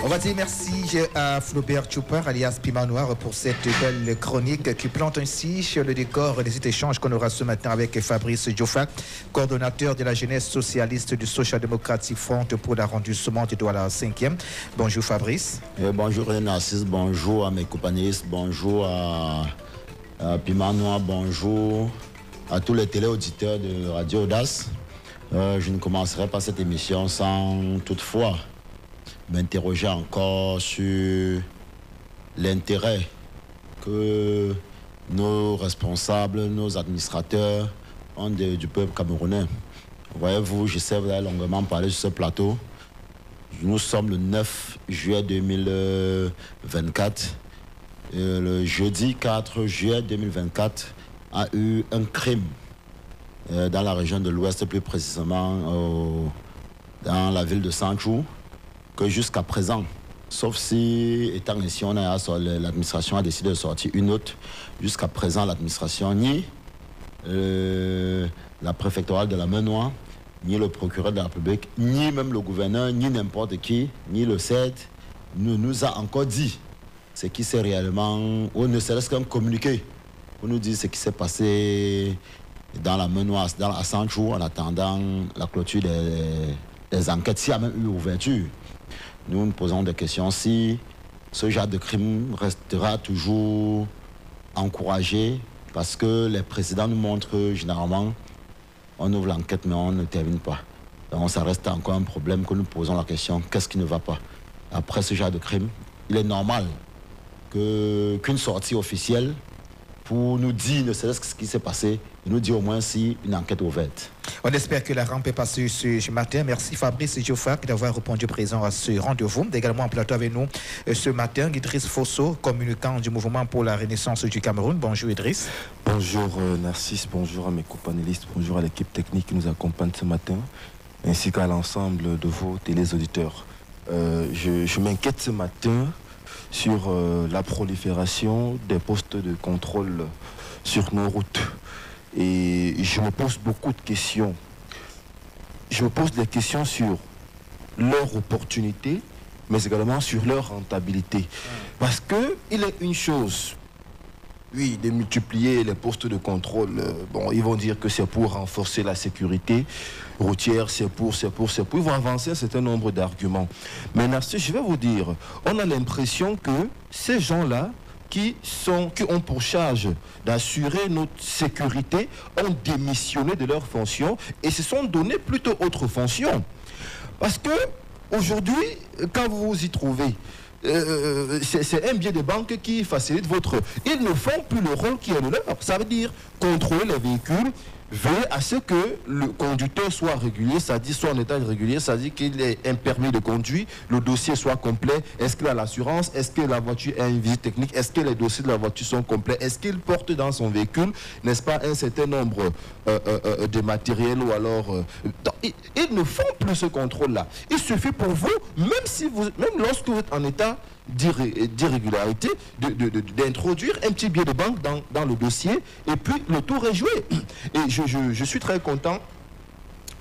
On va dire merci à Flaubert Chouper, alias Piment Noir, pour cette belle chronique qui plante ainsi sur le décor des échanges qu'on aura ce matin avec Fabrice Dioffa, coordonnateur de la jeunesse socialiste du Social Democratic Front pour l'arrondissement de Douala 5e. Bonjour Fabrice. Bonjour Narcisse, bonjour à mes compagnons, bonjour à Piment Noir, bonjour à tous les téléauditeurs de Radio Audace. Je ne commencerai pas cette émission sans toutefois m'interroger encore sur l'intérêt que nos responsables, nos administrateurs ont du peuple camerounais. Voyez-vous, je sais, vous avez longuement parlé sur ce plateau. Nous sommes le 9 juillet 2024. Le jeudi 4 juillet 2024 a eu un crime dans la région de l'Ouest, plus précisément dans la ville de Sanchou, que jusqu'à présent, sauf si, étant ici, l'administration a décidé de sortir une autre, jusqu'à présent, l'administration, ni la préfectorale de la Main-Noire, ni le procureur de la République, ni même le gouverneur, ni n'importe qui, ni le CED, ne nous a encore dit ce qui s'est réellement, ou ne serait-ce qu'un communiqué, pour nous dire ce qui s'est passé dans la Main-Noire, à Sanchou, en attendant la clôture des enquêtes, s'il y a même eu ouverture. Nous nous posons des questions si ce genre de crime restera toujours encouragé, parce que les présidents nous montrent que généralement on ouvre l'enquête mais on ne termine pas. Donc ça reste encore un problème que nous posons la question, qu'est-ce qui ne va pas? Après ce genre de crime, il est normal qu'une sortie officielle pour nous dire ne serait-ce que ce qui s'est passé, et nous dire au moins si une enquête est ouverte. On espère que la rampe est passée ce matin. Merci Fabrice Dioffa d'avoir répondu présent à ce rendez-vous. Également en plateau avec nous ce matin, Idriss Fosso, communicant du mouvement pour la renaissance du Cameroun. Bonjour Idriss. Bonjour Narcisse, bonjour à mes co-panélistes, bonjour à l'équipe technique qui nous accompagne ce matin, ainsi qu'à l'ensemble de vos téléauditeurs. Je m'inquiète ce matin sur la prolifération des postes de contrôle sur nos routes. Et je me pose beaucoup de questions. Je me pose des questions sur leur opportunité, mais également sur leur rentabilité. Parce qu'il est une chose, oui, de multiplier les postes de contrôle. Bon, ils vont dire que c'est pour renforcer la sécurité routière, c'est pour. Ils vont avancer un certain nombre d'arguments. Mais Narcisse, je vais vous dire, on a l'impression que ces gens-là, qui ont pour charge d'assurer notre sécurité, ont démissionné de leurs fonctions et se sont donné plutôt autres fonctions. Parce que aujourd'hui, quand vous vous y trouvez, c'est un billet de banque qui facilite votre... Ils ne font plus le rôle qui est le leur. Ça veut dire contrôler les véhicules, veiller à ce que le conducteur soit régulier, c'est-à-dire soit en état régulier, c'est-à-dire qu'il ait un permis de conduire, le dossier soit complet, est-ce qu'il a l'assurance, est-ce que la voiture a une visite technique, est-ce que les dossiers de la voiture sont complets, est-ce qu'il porte dans son véhicule, n'est-ce pas, un certain nombre de matériel ou alors... Ils ne font plus ce contrôle-là. Il suffit pour vous, même lorsque vous êtes en état d'irrégularité, d'introduire un petit billet de banque dans le dossier et puis le tour est joué. Et je suis très content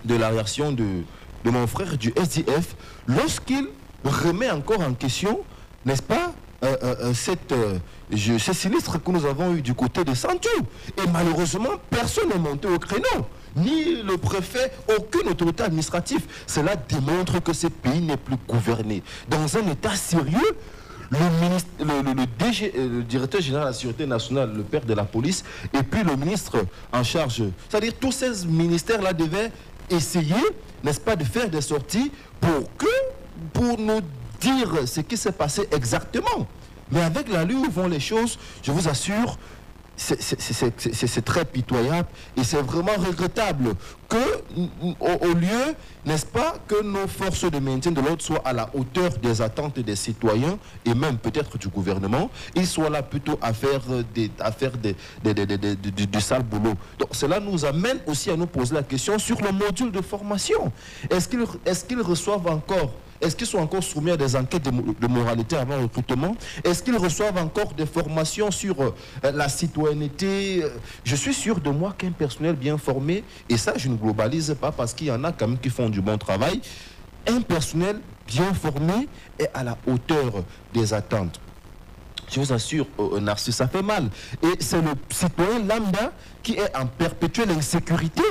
de la réaction de mon frère du SDF lorsqu'il remet encore en question, n'est-ce pas, ce sinistre que nous avons eu du côté de Sanchou. Et malheureusement, personne n'est monté au créneau. Ni le préfet, aucune autorité administrative. Cela démontre que ce pays n'est plus gouverné. Dans un état sérieux, le directeur général de la Sécurité nationale, le père de la police, et puis le ministre en charge, c'est-à-dire tous ces ministères-là devaient essayer, n'est-ce pas, de faire des sorties pour nous dire ce qui s'est passé exactement. Mais avec l'allure où vont les choses, je vous assure, c'est très pitoyable et c'est vraiment regrettable que, au lieu, n'est-ce pas, que nos forces de maintien de l'ordre soient à la hauteur des attentes des citoyens et même peut-être du gouvernement, ils soient là plutôt à faire du sale boulot. Donc cela nous amène aussi à nous poser la question sur le module de formation. Est-ce qu'ils reçoivent encore? Est-ce qu'ils sont encore soumis à des enquêtes de moralité avant recrutement? Est-ce qu'ils reçoivent encore des formations sur la citoyenneté? Je suis sûr de moi qu'un personnel bien formé, et ça je ne globalise pas parce qu'il y en a quand même qui font du bon travail, un personnel bien formé est à la hauteur des attentes. Je vous assure, Narcisse, ça fait mal. Et c'est le citoyen lambda qui est en perpétuelle insécurité.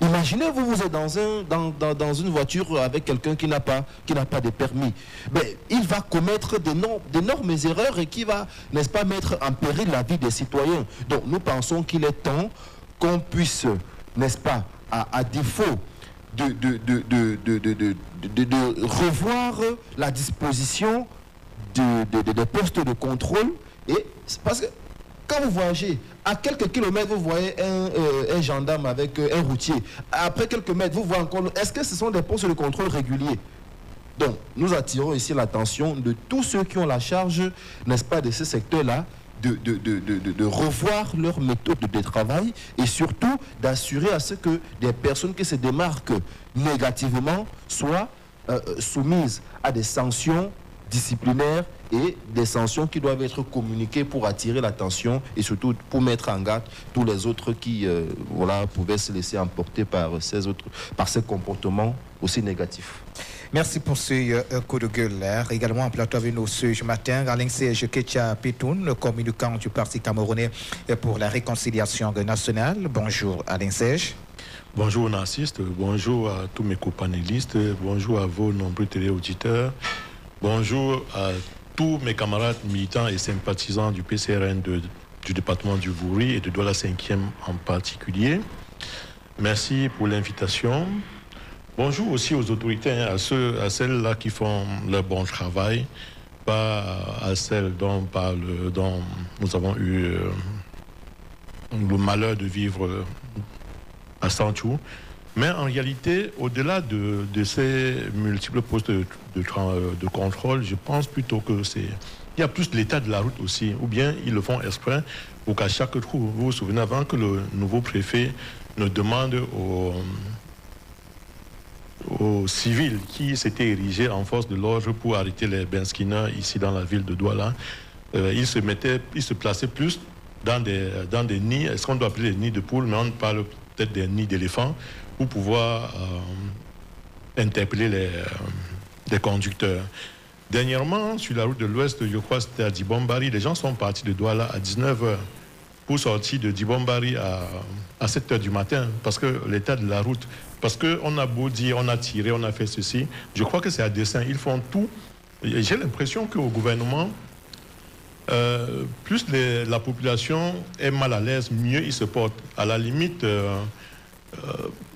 Imaginez, vous êtes dans une voiture avec quelqu'un qui n'a pas de permis. Mais il va commettre d'énormes erreurs et qui va, n'est-ce pas, mettre en péril la vie des citoyens. Donc nous pensons qu'il est temps qu'on puisse, n'est-ce pas, à défaut de revoir la disposition des postes de contrôle. Et parce que quand vous voyagez, à quelques kilomètres, vous voyez un gendarme avec un routier. Après quelques mètres, vous voyez encore... Est-ce que ce sont des postes de contrôle réguliers? Donc, nous attirons ici l'attention de tous ceux qui ont la charge, n'est-ce pas, de ce secteur-là, de revoir leur méthode de travail et surtout d'assurer à ce que des personnes qui se démarquent négativement soient soumises à des sanctions disciplinaires et des sanctions qui doivent être communiquées pour attirer l'attention et surtout pour mettre en garde tous les autres qui pouvaient se laisser emporter par ces comportements aussi négatifs. Merci pour ce coup de gueule. Également en plateau avec nous ce matin, Alain-Serge Ketia Petoun, communicant du Parti camerounais pour la réconciliation nationale. Bonjour Alain-Serge. Bonjour Narcisse, bonjour à tous mes copanélistes, bonjour à vos nombreux téléauditeurs, bonjour à tous mes camarades militants et sympathisants du PCRN du département du Vouri et de Douala 5e en particulier. Merci pour l'invitation. Bonjour aussi aux autorités, à celles-là qui font leur bon travail, pas à celles dont nous avons eu le malheur de vivre à Sanchou. Mais en réalité, au-delà de ces multiples postes de contrôle, je pense plutôt que il y a plus de l'état de la route aussi, ou bien ils le font exprès, ou qu'à chaque trou, vous vous souvenez avant que le nouveau préfet ne demande aux civils qui s'étaient érigés en force de l'ordre pour arrêter les benskina ici dans la ville de Douala, ils se plaçaient plus dans des nids, est-ce qu'on doit appeler les nids de poules, mais on parle peut-être des nids d'éléphants, pour pouvoir interpeller les conducteurs. Dernièrement, sur la route de l'Ouest, je crois que c'était à Dibombari, les gens sont partis de Douala à 19h pour sortir de Dibombari à 7h du matin, parce que l'état de la route, parce qu'on a beau dire, on a tiré, on a fait ceci, je crois que c'est à dessein, ils font tout. J'ai l'impression qu'au gouvernement, plus la population est mal à l'aise, mieux ils se portent. À la limite,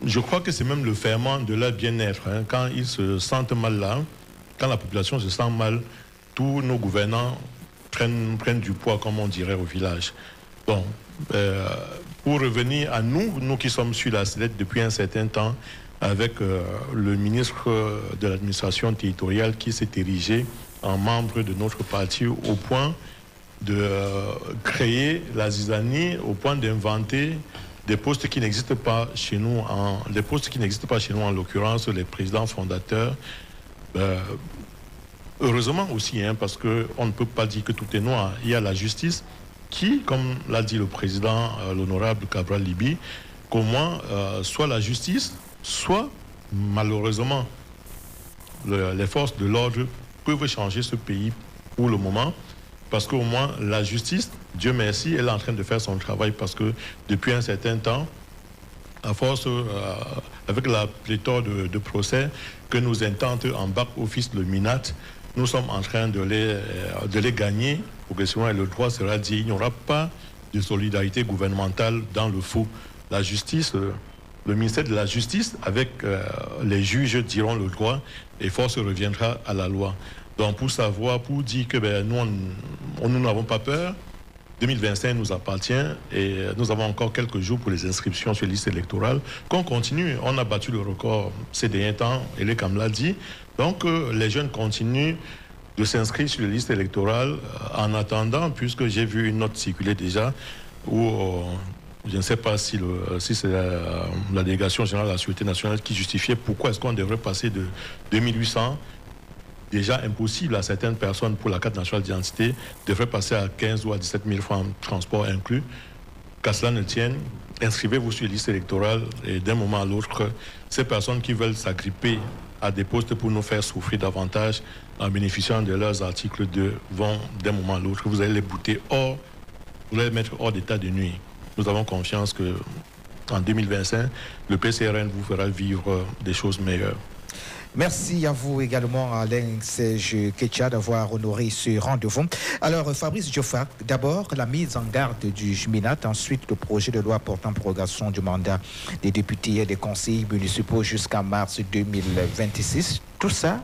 je crois que c'est même le ferment de leur bien-être. Hein. Quand ils se sentent mal là, quand la population se sent mal, tous nos gouvernants prennent du poids, comme on dirait au village. Bon, pour revenir à nous qui sommes sur la sellette depuis un certain temps, avec le ministre de l'administration territoriale qui s'est érigé en membre de notre parti au point de créer la zizanie, au point d'inventer des postes qui n'existent pas chez nous, en l'occurrence les présidents fondateurs. Heureusement aussi, hein, parce qu'on ne peut pas dire que tout est noir. Il y a la justice qui, comme l'a dit le président, l'honorable Cabral Libi, qu'au moins, soit la justice, soit malheureusement, les forces de l'ordre peuvent changer ce pays pour le moment. Parce qu'au moins, la justice, Dieu merci, elle est en train de faire son travail parce que depuis un certain temps, à force, avec la pléthore de procès que nous intente en back-office le MINAT, nous sommes en train de les gagner progressivement et le droit sera dit. Il n'y aura pas de solidarité gouvernementale dans le faux. La justice, le ministère de la Justice, avec les juges diront le droit et force reviendra à la loi. Donc pour savoir, pour dire que nous n'avons pas peur 2025 nous appartient et nous avons encore quelques jours pour les inscriptions sur les listes électorales. Qu'on continue, on a battu le record ces derniers temps, Elekam l'a dit. Donc les jeunes continuent de s'inscrire sur les listes électorales en attendant, puisque j'ai vu une note circuler déjà où je ne sais pas si c'est la délégation générale de la Sûreté nationale qui justifiait pourquoi est-ce qu'on devrait passer de 2800, déjà impossible à certaines personnes pour la carte nationale d'identité, devrait passer à 15 ou à 17 000 francs transport inclus. Qu'à cela ne tienne, inscrivez-vous sur les listes électorales et d'un moment à l'autre, ces personnes qui veulent s'agripper à des postes pour nous faire souffrir davantage en bénéficiant de leurs articles 2 vont d'un moment à l'autre, vous allez les bouter hors, vous allez les mettre hors d'état de nuit. Nous avons confiance que en 2025, le PCRN vous fera vivre des choses meilleures. Merci à vous également, Alain Serge Ketcha, d'avoir honoré ce rendez-vous. Alors, Fabrice Diofac, d'abord la mise en garde du JMINAT, ensuite le projet de loi portant prorogation du mandat des députés et des conseillers municipaux jusqu'à mars 2026. Tout ça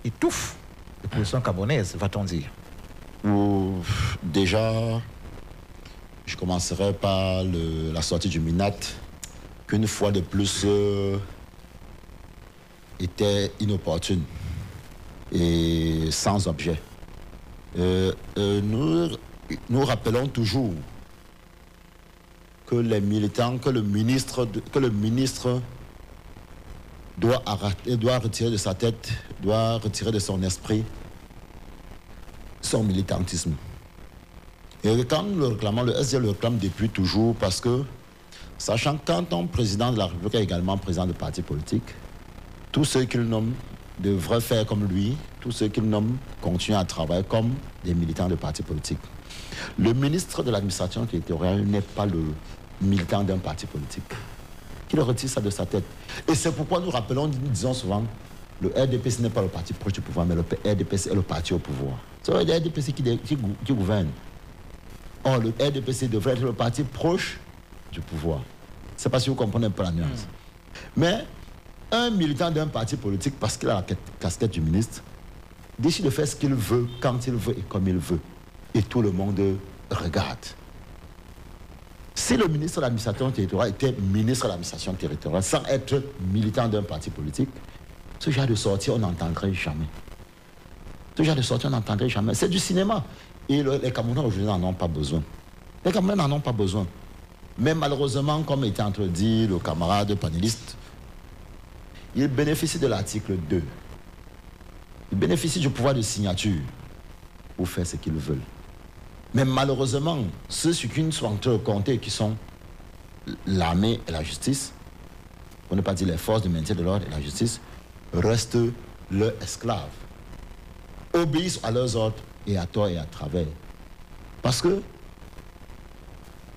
étouffe l'opposition camerounaise, va-t-on dire? Déjà, je commencerai par la sortie du MINAT, qu'une fois de plus était inopportune et sans objet. Nous rappelons toujours que les militants, que le ministre doit retirer de sa tête, doit retirer de son esprit son militantisme. Et quand nous le réclamons, le SDL le réclame depuis toujours parce que, sachant que quand un président de la République est également président de parti politique, tous ceux qu'il nomme devraient faire comme lui, tous ceux qu'il nomme continuent à travailler comme des militants de parti politique. Le ministre de l'administration territoriale n'est pas le militant d'un parti politique. Qu'il retire ça de sa tête. Et c'est pourquoi nous rappelons, nous disons souvent, le RDPC n'est pas le parti proche du pouvoir, mais le RDPC est le parti au pouvoir. C'est le RDPC qui gouverne. Or, le RDPC devrait être le parti proche du pouvoir. C'est pas si vous comprenez pas la nuance. Mais un militant d'un parti politique, parce qu'il a la casquette du ministre, décide de faire ce qu'il veut, quand il veut et comme il veut. Et tout le monde regarde. Si le ministre de l'administration territoriale était ministre de l'administration territoriale, sans être militant d'un parti politique, ce genre de sortie, on n'entendrait jamais. Ce genre de sortie, on n'entendrait jamais. C'est du cinéma. Et les Camerounais aujourd'hui n'en ont pas besoin. Les Camerounais n'en ont pas besoin. Mais malheureusement, comme était entredit le camarade panéliste, il bénéficie de l'article 2. Il bénéficie du pouvoir de signature pour faire ce qu'ils veulent. Mais malheureusement, ceux sur qui nous sont en train de compter, qui sont l'armée et la justice, pour ne pas dire les forces de maintien de l'ordre et la justice, restent leurs esclaves. Obéissent à leurs ordres et à tort et à travers. Parce que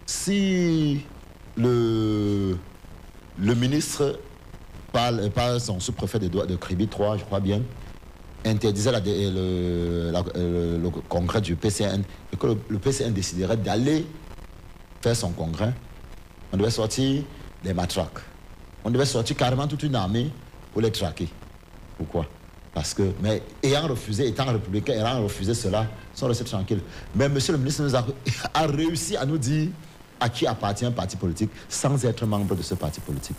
si le ministre, par son sous-préfet de Kribi 3, je crois bien, interdisait le congrès du PCN et que le PCN déciderait d'aller faire son congrès, on devait sortir des matraques. On devait sortir carrément toute une armée pour les traquer. Pourquoi? Parce que, mais ayant refusé, étant républicain, ayant refusé cela, ils sont restés tranquilles. Mais monsieur le ministre nous a réussi à nous dire à qui appartient un parti politique sans être membre de ce parti politique.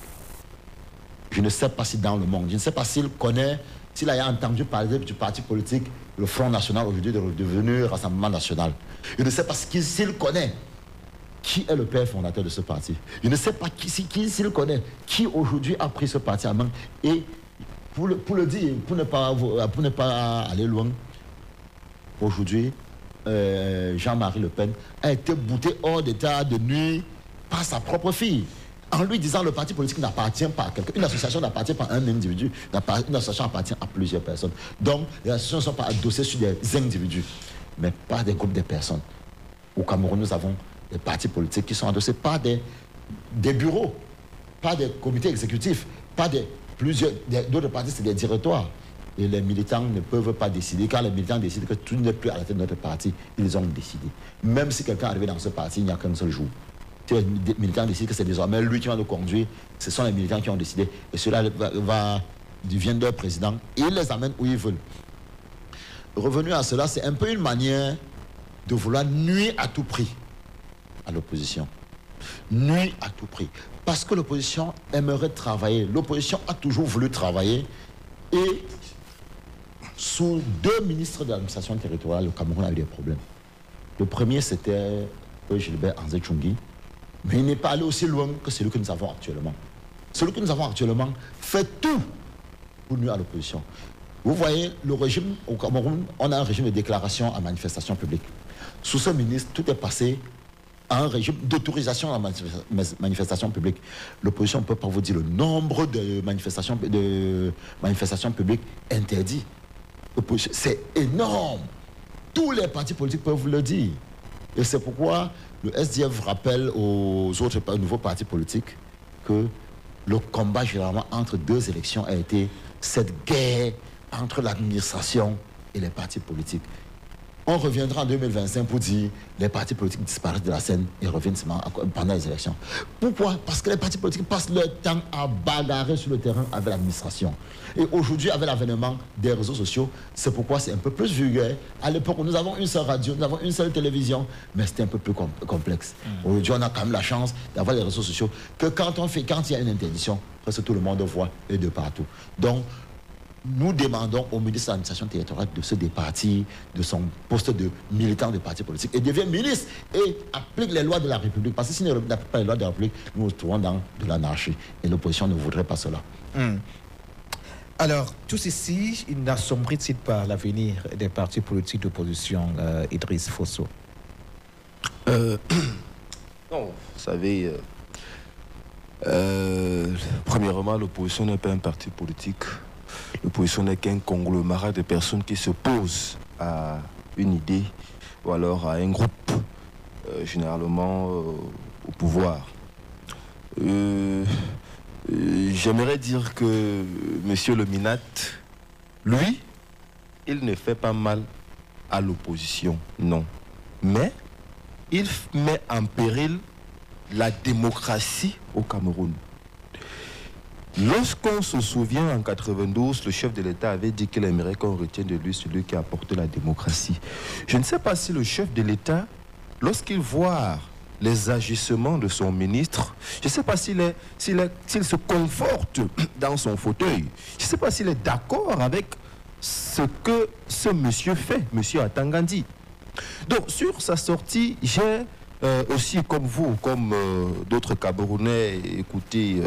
Je ne sais pas si dans le monde, je ne sais pas s'il connaît, s'il a entendu parler du parti politique, le Front National, aujourd'hui devenu Rassemblement National. Je ne sais pas s'il connaît qui est le père fondateur de ce parti. Je ne sais pas s'il connaît qui aujourd'hui a pris ce parti en main. Et pour le dire, pour ne pas aller loin, aujourd'hui, Jean-Marie Le Pen a été bouté hors d'état de nuit par sa propre fille. En lui disant que le parti politique n'appartient pas à quelqu'un. Une association n'appartient pas à un individu. Une association appartient à plusieurs personnes. Donc, les associations ne sont pas adossées sur des individus, mais pas des groupes de personnes. Au Cameroun, nous avons des partis politiques qui sont adossés par des bureaux, pas des comités exécutifs, pas d'autres partis, c'est des directoires. Et les militants ne peuvent pas décider. Quand les militants décident que tout n'est plus à la tête de notre parti, ils ont décidé. Même si quelqu'un est arrivé dans ce parti, il n'y a qu'un seul jour. Si les militants décident que c'est désormais lui qui va nous conduire, ce sont les militants qui ont décidé. Et cela deviennent leur président et ils les amènent où ils veulent. Revenu à cela, c'est un peu une manière de vouloir nuire à tout prix à l'opposition. Nuit à tout prix. Parce que l'opposition aimerait travailler. L'opposition a toujours voulu travailler. Et sous 2 ministres de l'administration territoriale, le Cameroun a eu des problèmes. Le premier, c'était Gilbert Anzé Tchungui. Mais il n'est pas allé aussi loin que celui que nous avons actuellement. Celui que nous avons actuellement fait tout pour nuire à l'opposition. Vous voyez, le régime au Cameroun, on a un régime de déclaration à manifestation publique. Sous ce ministre, tout est passé à un régime d'autorisation à manifestation publique. L'opposition ne peut pas vous dire le nombre de manifestations publiques interdites. C'est énorme. Tous les partis politiques peuvent vous le dire. Et c'est pourquoi le SDF rappelle aux autres nouveaux partis politiques que le combat généralement entre 2 élections a été cette guerre entre l'administration et les partis politiques. On reviendra en 2025 pour dire les partis politiques disparaissent de la scène et reviennent seulement pendant les élections. Pourquoi? Parce que les partis politiques passent leur temps à bagarrer sur le terrain avec l'administration. Et aujourd'hui, avec l'avènement des réseaux sociaux, c'est pourquoi c'est un peu plus vulgaire. À l'époque, nous avons une seule radio, nous avons une seule télévision, mais c'était un peu plus complexe. Aujourd'hui, on a quand même la chance d'avoir les réseaux sociaux que quand il y a une interdiction, presque tout le monde voit et de partout. Donc, nous demandons au ministre de l'administration territoriale de se départir de son poste de militant de parti politique et devient ministre et applique les lois de la République. Parce que s'il n'applique pas les lois de la République, nous nous trouvons dans de l'anarchie. Et l'opposition ne voudrait pas cela. Alors, tout ceci, il n'assombrit-il pas l'avenir des partis politiques d'opposition, Idriss Fosso? Non, vous savez, premièrement, l'opposition n'est pas un parti politique. L'opposition n'est qu'un conglomérat de personnes qui s'opposent à une idée ou alors à un groupe, généralement au pouvoir. J'aimerais dire que M. Le Minat, lui, il ne fait pas mal à l'opposition, non. Mais il met en péril la démocratie au Cameroun. Lorsqu'on se souvient, en 92, le chef de l'État avait dit qu'il aimerait qu'on retienne de lui celui qui apporte la démocratie. Je ne sais pas si le chef de l'État, lorsqu'il voit les agissements de son ministre, je ne sais pas s'il se conforte dans son fauteuil. Je ne sais pas s'il est d'accord avec ce que ce monsieur fait, monsieur Atangandi. Donc, sur sa sortie, j'ai aussi, comme vous, comme d'autres Camerounais, écouté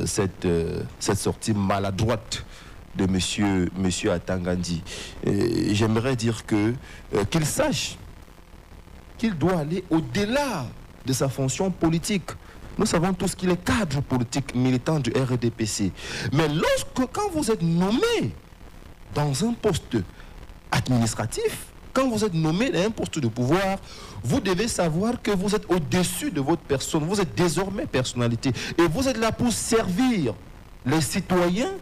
cette sortie maladroite de monsieur Atangandi. J'aimerais dire qu'il sache qu'il doit aller au-delà de sa fonction politique. Nous savons tous qu'il est cadre politique militant du RDPC. Mais quand vous êtes nommé dans un poste administratif, quand vous êtes nommé dans un poste de pouvoir, vous devez savoir que vous êtes au-dessus de votre personne. Vous êtes désormais personnalité. Et vous êtes là pour servir les citoyens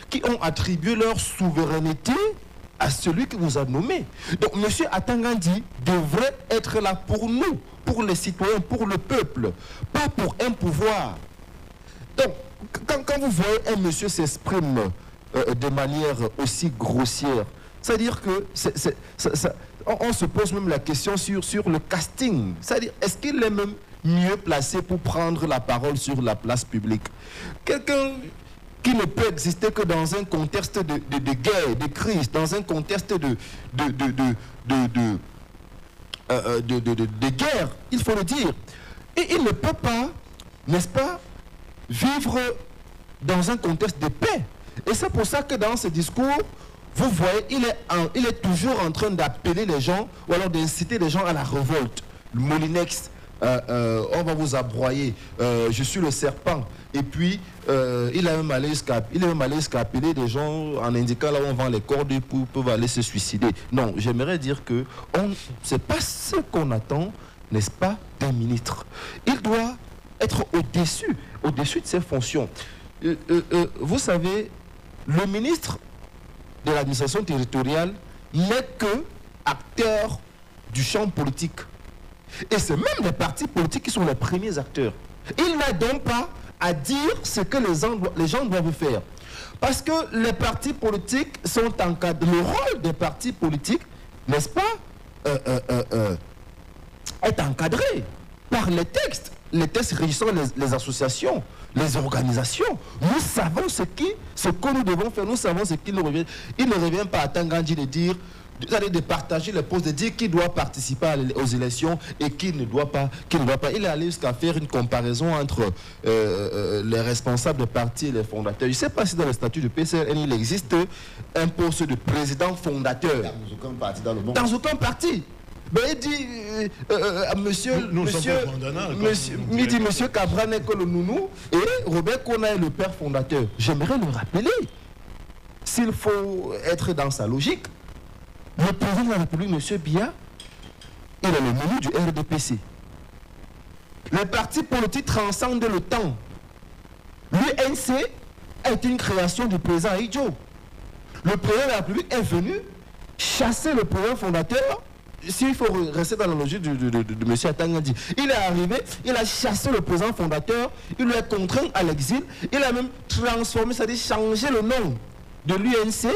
qui ont attribué leur souveraineté à celui qui vous a nommé. Donc, M. Atangandi devrait être là pour nous, pour les citoyens, pour le peuple, pas pour un pouvoir. Donc, quand vous voyez un monsieur s'exprime de manière aussi grossière, c'est-à-dire que on se pose même la question sur le casting. C'est-à-dire, est-ce qu'il est même mieux placé pour prendre la parole sur la place publique? Quelqu'un qui ne peut exister que dans un contexte de guerre, de crise, dans un contexte de guerre, il faut le dire. Et il ne peut pas, n'est-ce pas, vivre dans un contexte de paix. Et c'est pour ça que dans ce discours, vous voyez, il est toujours en train d'appeler les gens, ou alors d'inciter les gens à la révolte. Le Molinex, on va vous abroyer, je suis le serpent. Et puis, il a même allé jusqu'à appeler des gens en indiquant là où on vend les cordes pour pouvoir aller se suicider. Non, j'aimerais dire que c'est pas ce qu'on attend, n'est-ce pas, d'un ministre. Il doit être au-dessus de ses fonctions. Vous savez, le ministre de l'administration territoriale n'est que acteur du champ politique. Et c'est même les partis politiques qui sont les premiers acteurs. Il n'a donc pas à dire ce que les gens doivent faire. Parce que les partis politiques sont encadrés. Le rôle des partis politiques, n'est-ce pas, est encadré. par les textes régissant les associations, les organisations. Nous savons ce que nous devons faire, nous savons ce qu'il nous revient. Il ne revient pas à Tangandji de dire, de partager les postes, de dire qui doit participer aux élections et qui ne doit pas. Il est allé jusqu'à faire une comparaison entre les responsables de partis et les fondateurs. Je ne sais pas si dans le statut du PCRN, il existe un poste de président fondateur. Dans aucun parti dans le monde. Dans aucun parti. Ben, il dit, monsieur Cabra n'est que le nounou et Robert Kona est le père fondateur. J'aimerais le rappeler. S'il faut être dans sa logique, le président de la République, M. Biya, il est le menu du RDPC. Les partis politiques transcendent le temps. L'UNC est une création du président Idjo. Le président de la République est venu chasser le président fondateur. S'il faut rester dans la logique de M. Atangandji, il est arrivé, il a chassé le président fondateur, il lui a contraint à l'exil, il a même transformé, c'est-à-dire changé le nom de l'UNC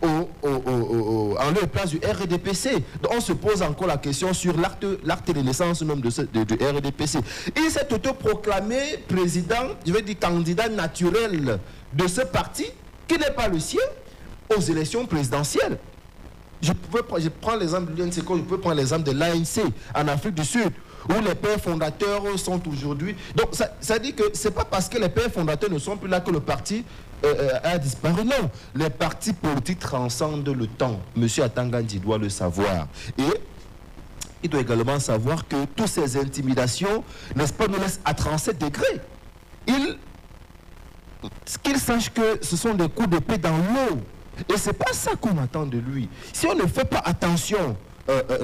en lieu et place du RDPC. Donc on se pose encore la question sur l'acte de naissance même du RDPC. Il s'est autoproclamé président, je vais dire candidat naturel de ce parti, qui n'est pas le sien, aux élections présidentielles. Je prends l'exemple de l'UNC, je peux prendre l'exemple de l'ANC en Afrique du Sud, où les pères fondateurs sont aujourd'hui. Donc ça dit que ce n'est pas parce que les pères fondateurs ne sont plus là que le parti a disparu. Non, les partis politiques transcendent le temps. Monsieur Atangandji doit le savoir. Et il doit également savoir que toutes ces intimidations, n'est-ce pas, nous laissent à 37 degrés. Qu'il sache que ce sont des coups d'épée dans l'eau. Et ce n'est pas ça qu'on attend de lui. Si on ne fait pas attention,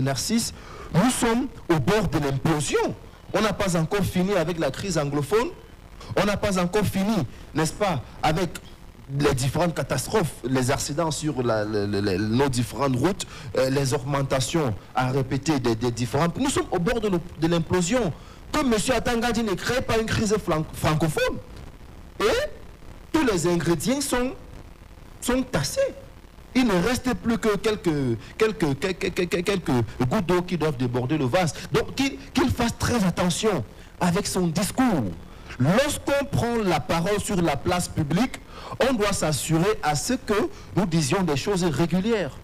Narcisse, nous sommes au bord de l'implosion. On n'a pas encore fini avec la crise anglophone. On n'a pas encore fini, n'est-ce pas, avec les différentes catastrophes, les accidents sur nos différentes routes, les augmentations à répéter des différentes... Nous sommes au bord de l'implosion. Que M. Atangandji ne crée pas une crise francophone. Et tous les ingrédients sont tassés. Il ne reste plus que quelques gouttes d'eau qui doivent déborder le vase. Donc qu'il fasse très attention avec son discours. Lorsqu'on prend la parole sur la place publique, on doit s'assurer à ce que nous disions des choses régulières.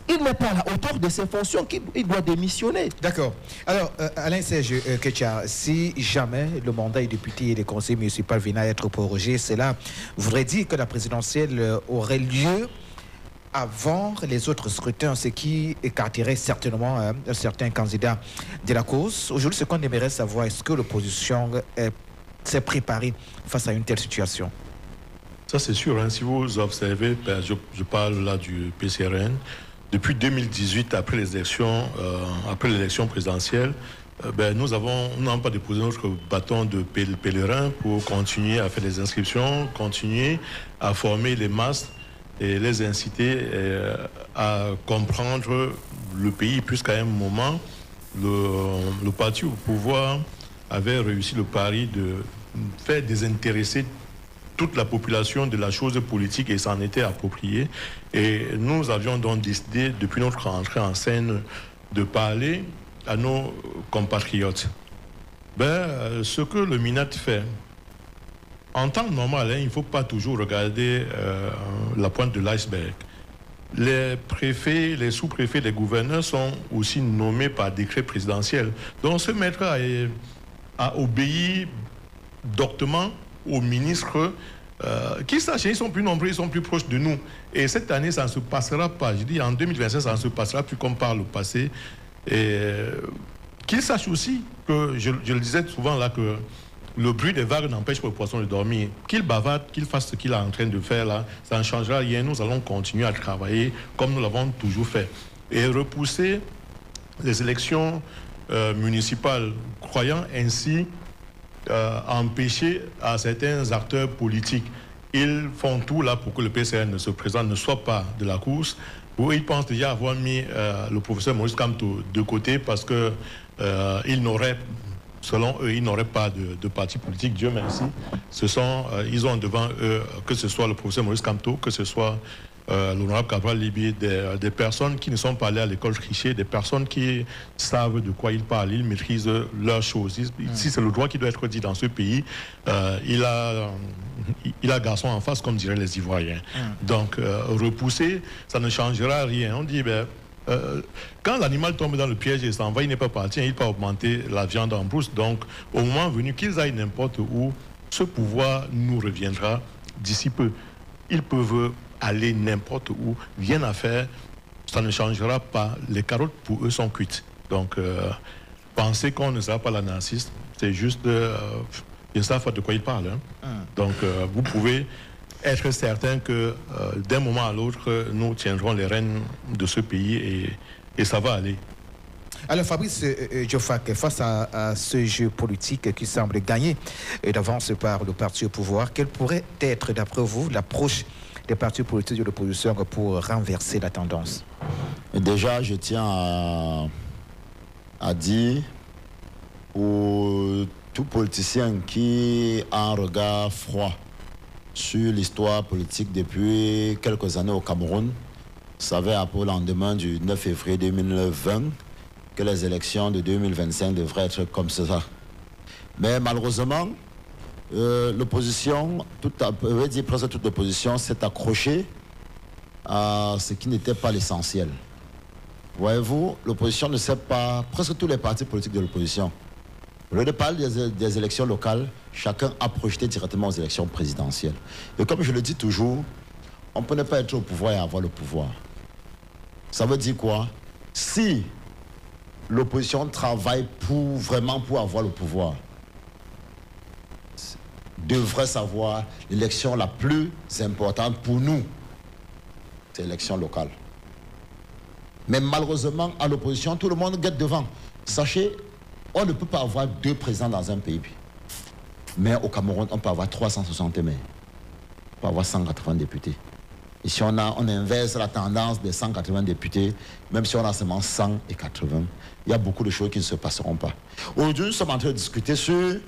Il n'est pas à la hauteur de ses fonctions, il doit démissionner. D'accord. Alors, Alain-Serge Ketia, si jamais le mandat des députés et des conseillers municipaux venait à être prorogé, cela voudrait dire que la présidentielle aurait lieu avant les autres scrutins, ce qui écarterait certainement certains candidats de la cause. Aujourd'hui, ce qu'on aimerait savoir, est-ce que l'opposition s'est préparée face à une telle situation? Ça, c'est sûr. Hein. Si vous observez, je parle là du PCRN, depuis 2018, après l'élection présidentielle, nous n'avons pas déposé notre bâton de pèlerin pour continuer à faire des inscriptions, continuer à former les masses et les inciter à comprendre le pays, puisqu'à un moment, le parti au pouvoir avait réussi le pari de faire désintéresser toute la population de la chose politique et s'en était approprié. Et nous avions donc décidé, depuis notre entrée en scène, de parler à nos compatriotes. Ce que le MINAT fait, en temps normal, il ne faut pas toujours regarder la pointe de l'iceberg. Les préfets, les sous-préfets, les gouverneurs sont aussi nommés par décret présidentiel. Donc ce maître a obéi doctement aux ministres qui sachent, ils sont plus nombreux, ils sont plus proches de nous. Et cette année, ça ne se passera pas. Je dis, en 2025, ça ne se passera plus comme par le passé. Et qu'ils sachent aussi que, je le disais souvent là, que le bruit des vagues n'empêche pas le poisson de dormir. Qu'il bavarde, qu'il fasse ce qu'il est en train de faire là, ça ne changera rien. Nous allons continuer à travailler comme nous l'avons toujours fait. Et repousser les élections municipales, croyant ainsi empêcher à certains acteurs politiques. Ils font tout là pour que le PCRN ne se présente, ne soit pas de la course. Où ils pensent déjà avoir mis le professeur Maurice Kamto de côté parce que il n'aurait, selon eux, ils n'auraient pas de parti politique. Dieu merci. Ils ont devant eux, que ce soit le professeur Maurice Kamto, que ce soit l'honorable Cabral Libye, des personnes qui ne sont pas allées à l'école tricher, des personnes qui savent de quoi ils parlent, ils maîtrisent leurs choses. Si c'est le droit qui doit être dit dans ce pays, il a garçon en face, comme diraient les Ivoiriens. Donc, repousser, ça ne changera rien. On dit, quand l'animal tombe dans le piège et s'en va, il n'est pas parti, il peut augmenter la viande en brousse. Donc, au moment venu, qu'ils aillent n'importe où, ce pouvoir nous reviendra d'ici peu. Ils peuvent aller n'importe où, rien à faire, ça ne changera pas. Les carottes, pour eux, sont cuites. Donc, penser qu'on ne sera pas l'anarchiste, c'est juste... ils savent de quoi ils parlent. Donc, vous pouvez être certain que d'un moment à l'autre, nous tiendrons les rênes de ce pays et ça va aller. Alors Fabrice Djofak, face à ce jeu politique qui semble gagner d'avance par le parti au pouvoir, quelle pourrait être, d'après vous, l'approche des partis politiques de l'opposition pour renverser la tendance? Déjà, je tiens à dire aux tout politicien qui a un regard froid sur l'histoire politique depuis quelques années au Cameroun, savait après le lendemain du 9 février 2020 que les élections de 2025 devraient être comme ça. Mais malheureusement, l'opposition, presque toute l'opposition s'est accrochée à ce qui n'était pas l'essentiel. Voyez-vous, l'opposition ne sait pas, presque tous les partis politiques de l'opposition, au lieu de parler des élections locales, chacun a projeté directement aux élections présidentielles. Et comme je le dis toujours, on ne peut pas être au pouvoir et avoir le pouvoir. Ça veut dire quoi? Si l'opposition travaille vraiment pour avoir le pouvoir, devrait savoir l'élection la plus importante pour nous, c'est l'élection locale. Mais malheureusement, à l'opposition, tout le monde guette devant. Sachez, on ne peut pas avoir 2 présidents dans un pays. Mais au Cameroun, on peut avoir 360 maires. On peut avoir 180 députés. Et si on inverse la tendance des 180 députés, même si on a seulement 100 et 80, il y a beaucoup de choses qui ne se passeront pas. Aujourd'hui, nous sommes en train de discuter sur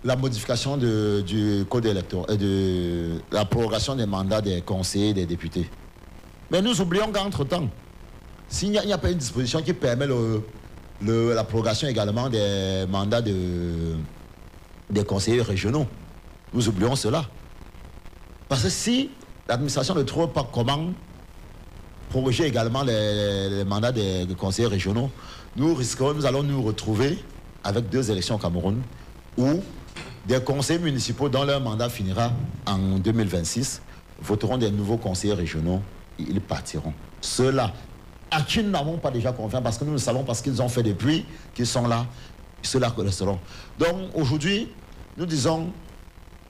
la modification du code électoral et de la prorogation des mandats des conseillers et des députés. Mais nous oublions qu'entre-temps, s'il n'y a pas une disposition qui permet la prorogation également des mandats des conseillers régionaux, nous oublions cela. Parce que si l'administration ne trouve pas comment proroger également les mandats des conseillers régionaux, nous allons nous retrouver avec 2 élections au Cameroun où des conseillers municipaux dont leur mandat finira en 2026 voteront des nouveaux conseillers régionaux et ils partiront. Ceux-là à qui nous n'avons pas déjà confiance parce que nous le savons, parce qu'ils ont fait des pluies, qu'ils sont là, ceux-là resteront. Donc aujourd'hui, nous disons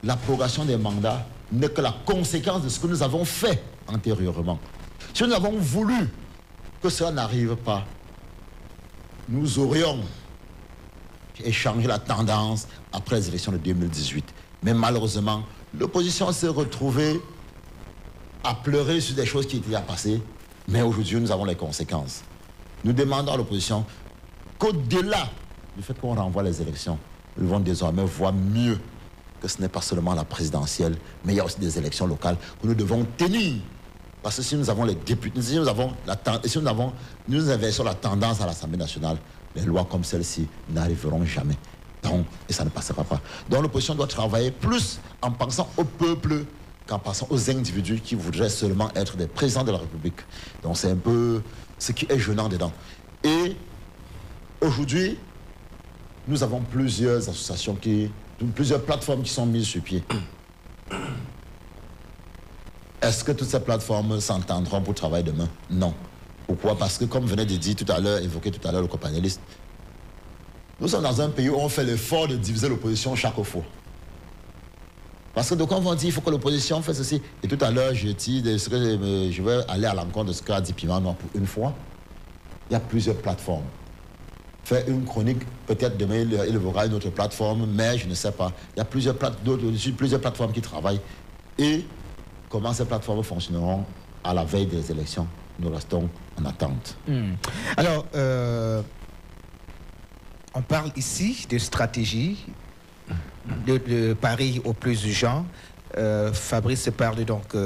la prorogation des mandats n'est que la conséquence de ce que nous avons fait antérieurement. Si nous avons voulu que cela n'arrive pas, nous aurions échangé la tendance après les élections de 2018. Mais malheureusement, l'opposition s'est retrouvée à pleurer sur des choses qui étaient passées. Mais aujourd'hui, nous avons les conséquences. Nous demandons à l'opposition qu'au-delà du fait qu'on renvoie les élections, nous devons désormais voir mieux que ce n'est pas seulement la présidentielle, mais il y a aussi des élections locales que nous devons tenir. Parce que si nous avons les députés, si nous inversons la tendance à l'Assemblée nationale, les lois comme celle-ci n'arriveront jamais. Donc, et ça ne passera pas. Donc l'opposition doit travailler plus en pensant au peuple qu'en pensant aux individus qui voudraient seulement être des présidents de la République. Donc c'est un peu ce qui est gênant dedans. Et aujourd'hui, nous avons plusieurs associations plusieurs plateformes qui sont mises sur pied. Est-ce que toutes ces plateformes s'entendront pour travailler demain? Non. Pourquoi? Parce que comme venait de dire tout à l'heure, évoqué tout à l'heure le copanéliste, nous sommes dans un pays où on fait l'effort de diviser l'opposition chaque fois. Parce que de quoi on va dire, il faut que l'opposition fasse ceci. Et tout à l'heure, je vais aller à l'encontre de ce qu'a dit Piment Noir pour une fois. Il y a plusieurs plateformes. Faire une chronique, peut-être demain il évoquera une autre plateforme, mais je ne sais pas. Il y a plusieurs plateformes qui travaillent. Et comment ces plateformes fonctionneront à la veille des élections, nous restons en attente. Alors, on parle ici de stratégie, de pari au plus urgent. Fabrice parle donc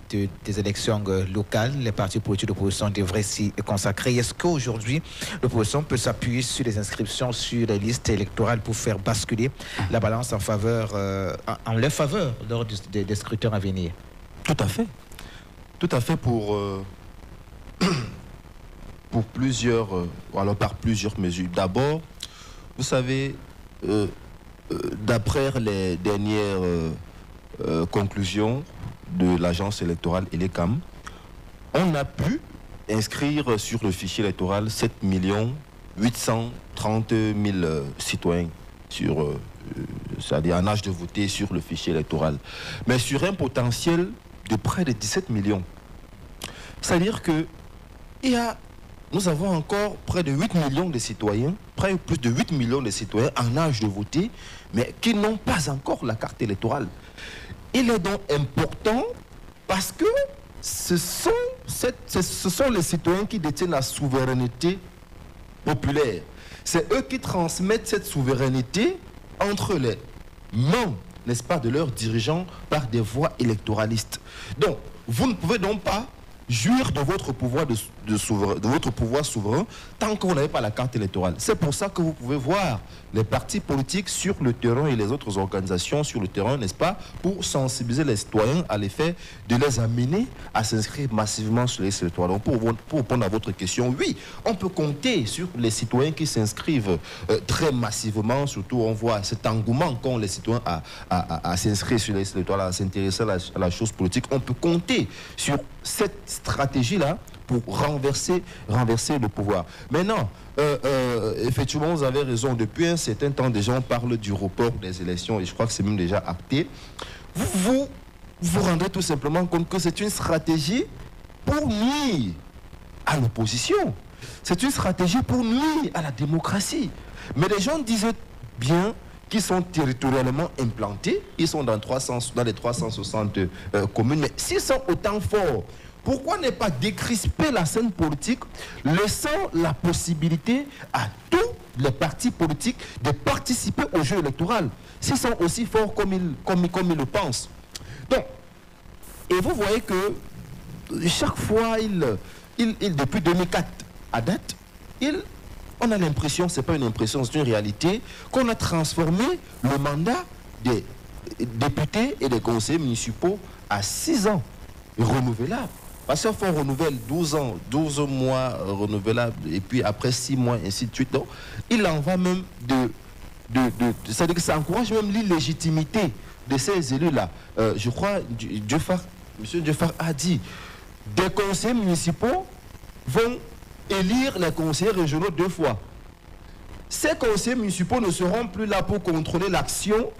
des élections locales, les partis politiques d'opposition devraient s'y consacrer. Est-ce qu'aujourd'hui, l'opposition peut s'appuyer sur les inscriptions sur les listes électorales pour faire basculer la balance en leur faveur lors des scrutins à venir? Tout à fait. Tout à fait pour plusieurs, alors par plusieurs mesures. D'abord, vous savez, d'après les dernières conclusions de l'agence électorale ELECAM, on a pu inscrire sur le fichier électoral 7 830 000 citoyens c'est-à-dire en âge de voter sur le fichier électoral, mais sur un potentiel de près de 17 millions. C'est-à-dire que nous avons encore près de 8 millions de citoyens, plus de 8 millions de citoyens en âge de voter, mais qui n'ont pas encore la carte électorale. Il est donc important parce que ce sont les citoyens qui détiennent la souveraineté populaire. C'est eux qui transmettent cette souveraineté entre les mains, n'est-ce pas, de leurs dirigeants par des voies électoralistes. Donc, vous ne pouvez donc pas jouir de votre pouvoir souverain tant que vous n'avez pas la carte électorale. C'est pour ça que vous pouvez voir les partis politiques sur le terrain et les autres organisations sur le terrain, n'est-ce pas, pour sensibiliser les citoyens à l'effet de les amener à s'inscrire massivement sur les listes électorales. Donc, pour répondre à votre question, oui, on peut compter sur les citoyens qui s'inscrivent très massivement. Surtout, on voit cet engouement qu'ont les citoyens à s'inscrire sur les listes électorales, à s'intéresser à la chose politique. On peut compter sur cette stratégie-là pour renverser le pouvoir. Maintenant, effectivement, vous avez raison. Depuis un certain temps, déjà, on parle du report des élections et je crois que c'est même déjà acté. Vous rendez tout simplement compte que c'est une stratégie pour nuire à l'opposition. C'est une stratégie pour nuire à la démocratie. Mais les gens disent bien qu'ils sont territorialement implantés. Ils sont dans les 360 communes. Mais s'ils sont autant forts, pourquoi ne pas décrisper la scène politique, laissant la possibilité à tous les partis politiques de participer au jeu électoral, s'ils sont aussi forts comme ils le pensent. Donc, et vous voyez que chaque fois, depuis 2004 à date, on a l'impression, c'est pas une impression, c'est une réalité, qu'on a transformé le mandat des députés et des conseillers municipaux à 6 ans renouvelables. Parce qu'il faut renouveler 12 ans, 12 mois renouvelables, et puis après 6 mois, ainsi de suite. Donc, il en va même c'est-à-dire que ça encourage même l'illégitimité de ces élus-là. Je crois, M. Diofar a dit, des conseillers municipaux vont élire les conseillers régionaux 2 fois. Ces conseillers municipaux ne seront plus là pour contrôler l'action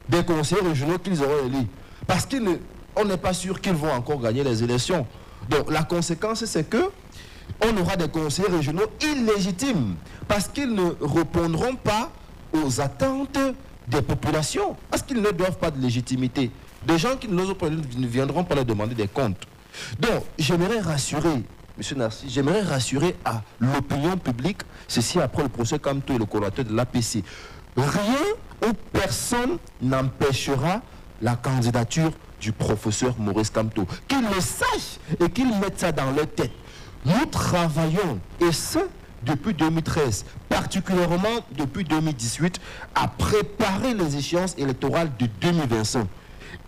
des conseillers régionaux qu'ils auront élus. Parce qu'on n'est pas sûr qu'ils vont encore gagner les élections. Donc la conséquence, c'est que on aura des conseillers régionaux illégitimes parce qu'ils ne répondront pas aux attentes des populations, parce qu'ils ne doivent pas de légitimité. Des gens qui ne viendront pas leur demander des comptes. Donc j'aimerais rassurer, M. Narcisse, j'aimerais rassurer à l'opinion publique, ceci après le procès Kamto et le collaborateur de l'APC. Rien ou personne n'empêchera la candidature du professeur Maurice Kamto. Qu'ils le sachent et qu'ils mettent ça dans leur tête. Nous travaillons, et ce, depuis 2013, particulièrement depuis 2018, à préparer les échéances électorales de 2025.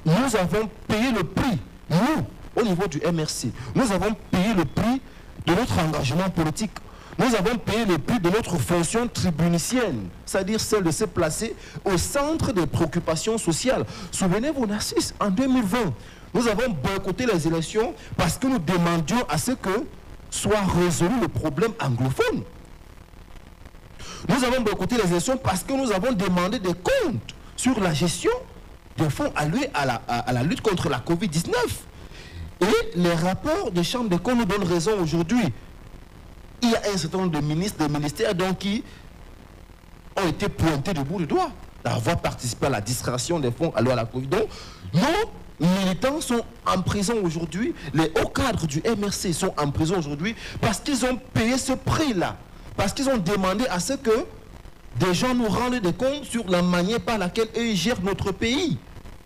Nous avons payé le prix, nous, au niveau du MRC, nous avons payé le prix de notre engagement politique. Nous avons payé le prix de notre fonction tribunicienne, c'est-à-dire celle de se placer au centre des préoccupations sociales. Souvenez-vous, Narcisse, en 2020, nous avons boycotté les élections parce que nous demandions à ce que soit résolu le problème anglophone. Nous avons boycotté les élections parce que nous avons demandé des comptes sur la gestion des fonds alloués à la lutte contre la Covid-19. Et les rapports des chambres des comptes nous donnent raison aujourd'hui. Il y a un certain nombre de ministres, de ministères donc, qui ont été pointés du bout du doigt d'avoir participé à la distraction des fonds alloués à la Covid. Donc, nos militants sont en prison aujourd'hui. Les hauts cadres du MRC sont en prison aujourd'hui parce qu'ils ont payé ce prix-là. Parce qu'ils ont demandé à ce que des gens nous rendent des comptes sur la manière par laquelle eux gèrent notre pays.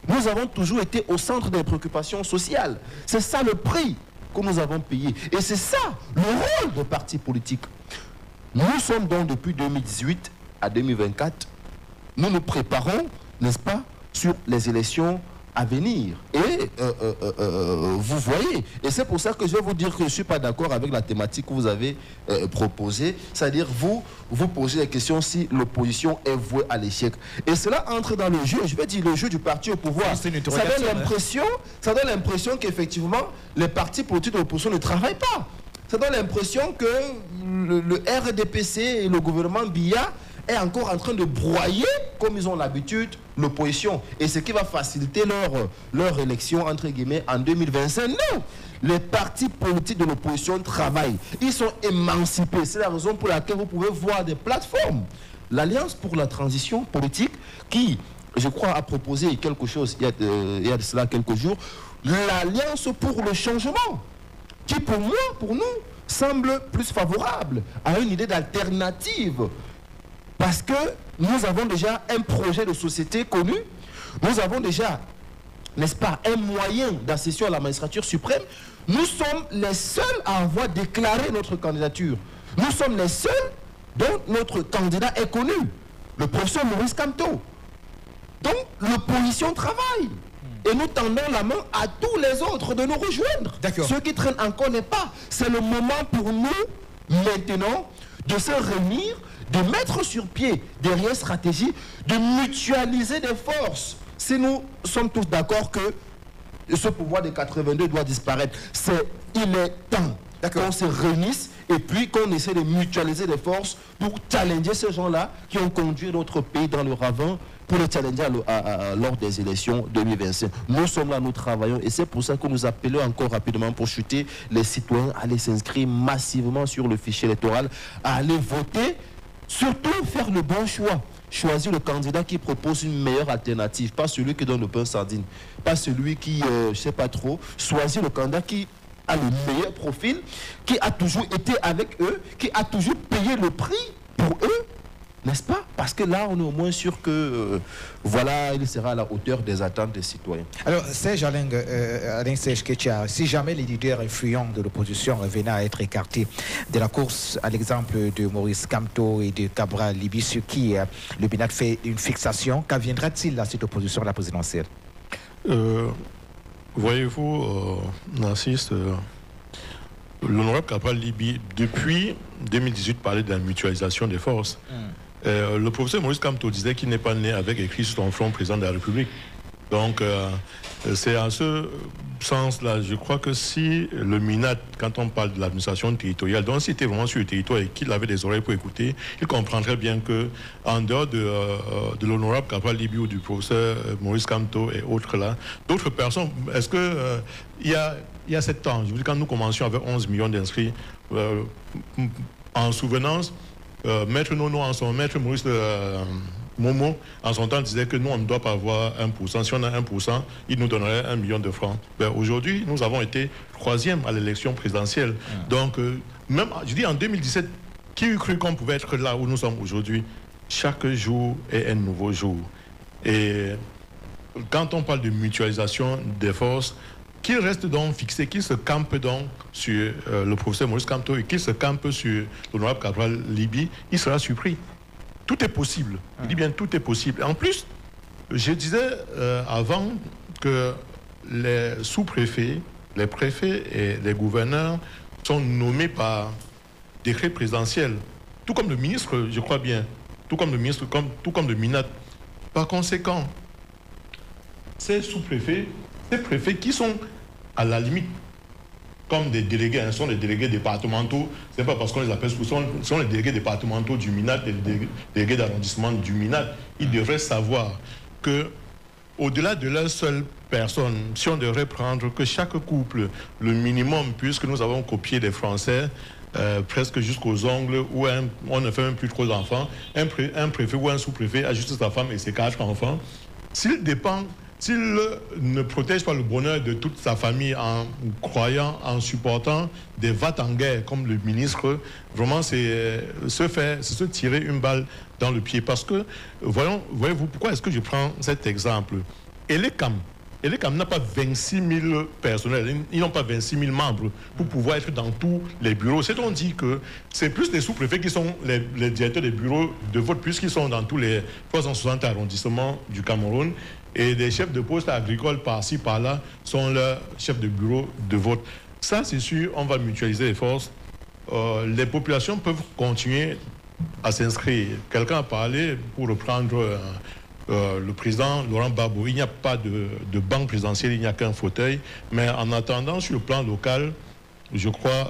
Nous avons toujours été au centre des préoccupations sociales. C'est ça le prix que nous avons payé. Et c'est ça le rôle des partis politiques. Nous sommes donc depuis 2018 à 2024, nous nous préparons, n'est-ce pas, sur les élections à venir. Et vous voyez, et c'est pour ça que je vais vous dire que je ne suis pas d'accord avec la thématique que vous avez proposée, c'est-à-dire vous posez la question si l'opposition est vouée à l'échec. Et cela entre dans le jeu, je vais dire le jeu du parti au pouvoir. Ça donne l'impression qu'effectivement, les partis politiques de l'opposition ne travaillent pas. Ça donne l'impression que le RDPC et le gouvernement Biya est encore en train de broyer, comme ils ont l'habitude, l'opposition. Et ce qui va faciliter leur élection, entre guillemets, en 2025. Non! Les partis politiques de l'opposition travaillent. Ils sont émancipés. C'est la raison pour laquelle vous pouvez voir des plateformes. L'Alliance pour la transition politique, qui, je crois, a proposé quelque chose il y a de cela quelques jours, l'Alliance pour le changement, qui pour moi, pour nous, semble plus favorable à une idée d'alternative. Parce que nous avons déjà un projet de société connu, nous avons déjà, n'est-ce pas, un moyen d'accession à la magistrature suprême. Nous sommes les seuls à avoir déclaré notre candidature. Nous sommes les seuls dont notre candidat est connu, le professeur Maurice Kamto. Donc l'opposition travaille. Et nous tendons la main à tous les autres de nous rejoindre. Ceux qui traînent encore n'est pas. C'est le moment pour nous, maintenant, de se réunir, de mettre sur pied des réelles stratégies, de mutualiser des forces. Si nous sommes tous d'accord que ce pouvoir de 82 doit disparaître, il est temps qu'on se réunisse et puis qu'on essaie de mutualiser des forces pour challenger ces gens-là qui ont conduit notre pays dans le ravin, pour le challenger lors des élections 2025. Nous sommes là, nous travaillons et c'est pour ça que nous appelons encore rapidement pour chuter les citoyens à aller s'inscrire massivement sur le fichier électoral, à aller voter, surtout faire le bon choix. Choisir le candidat qui propose une meilleure alternative, pas celui qui donne le pain sardine, pas celui qui, je ne sais pas trop, choisir le candidat qui a le meilleur profil, qui a toujours été avec eux, qui a toujours payé le prix pour eux, n'est-ce pas? Parce que là, on est au moins sûr que, voilà, il sera à la hauteur des attentes des citoyens. Alors, Serge Alain Serge Ketcha, si jamais les leaders influents de l'opposition venaient à être écartés de la course, à l'exemple de Maurice Kamto et de Cabral Libi, sur qui le BINAD fait une fixation, qu'adviendra-t-il à cette opposition à la présidentielle? Voyez-vous, Narcisse, l'honorable Cabral Libi, depuis 2018, parlait de la mutualisation des forces. Le professeur Maurice Kamto disait qu'il n'est pas né avec écrit sur son front président de la République. Donc, c'est à ce sens-là, je crois que si le MINAT, quand on parle de l'administration territoriale, donc s'il était vraiment sur le territoire et qu'il avait des oreilles pour écouter, il comprendrait bien que, en dehors de l'honorable Cabral Libi ou du professeur Maurice Kamto et autres là, d'autres personnes, est-ce que il y a 7 ans, je vous dis, quand nous commencions avec 11 millions d'inscrits, en souvenance, Maître Nono en son Maître Maurice Momo en son temps disait que nous on ne doit pas avoir 1%. Si on a 1%, il nous donnerait 1 million de francs. Aujourd'hui, nous avons été 3e à l'élection présidentielle. Donc, même, je dis en 2017, qui eût cru qu'on pouvait être là où nous sommes aujourd'hui? Chaque jour est un nouveau jour. Et quand on parle de mutualisation des forces, qu'il reste donc fixé, qu'il se campe donc sur le professeur Maurice Kamto et qu'il se campe sur l'honorable Cabral Libi, il sera surpris. Tout est possible. Je dis bien tout est possible. En plus, je disais avant que les sous-préfets, les préfets et les gouverneurs sont nommés par décret présidentiel. Tout comme le ministre, je crois bien. Tout comme le ministre, tout comme le MINAT. Par conséquent, ces sous-préfets, ces préfets qui sont à la limite comme des délégués, ce sont des délégués départementaux, ce n'est pas parce qu'on les appelle, ce sont les délégués départementaux du MINAT, les délégués d'arrondissement du MINAT. Ils devraient savoir que, au-delà de leur seule personne, si on devrait prendre que chaque couple, le minimum, puisque nous avons copié des Français, presque jusqu'aux ongles, où on ne fait même plus trop d'enfants, un préfet ou un sous-préfet a juste sa femme et ses 4 enfants. S'il ne protège pas le bonheur de toute sa famille en croyant, en supportant des vats en guerre comme le ministre, vraiment c'est se tirer une balle dans le pied. Parce que, voyez-vous, pourquoi est-ce que je prends cet exemple? Et les CAM n'a pas 26 000 personnels, ils n'ont pas 26 000 membres pour pouvoir être dans tous les bureaux. C'est-à-dire dit que c'est plus les sous-préfets qui sont les directeurs des bureaux de vote, puisqu'ils sont dans tous les 360 arrondissements du Cameroun. Et des chefs de poste agricoles par-ci, par-là sont leurs chefs de bureau de vote. Ça, c'est sûr, on va mutualiser les forces. Les populations peuvent continuer à s'inscrire. Quelqu'un a parlé, pour reprendre le président Laurent Gbagbo, il n'y a pas de banque présidentielle, il n'y a qu'un fauteuil. Mais en attendant, sur le plan local, je crois,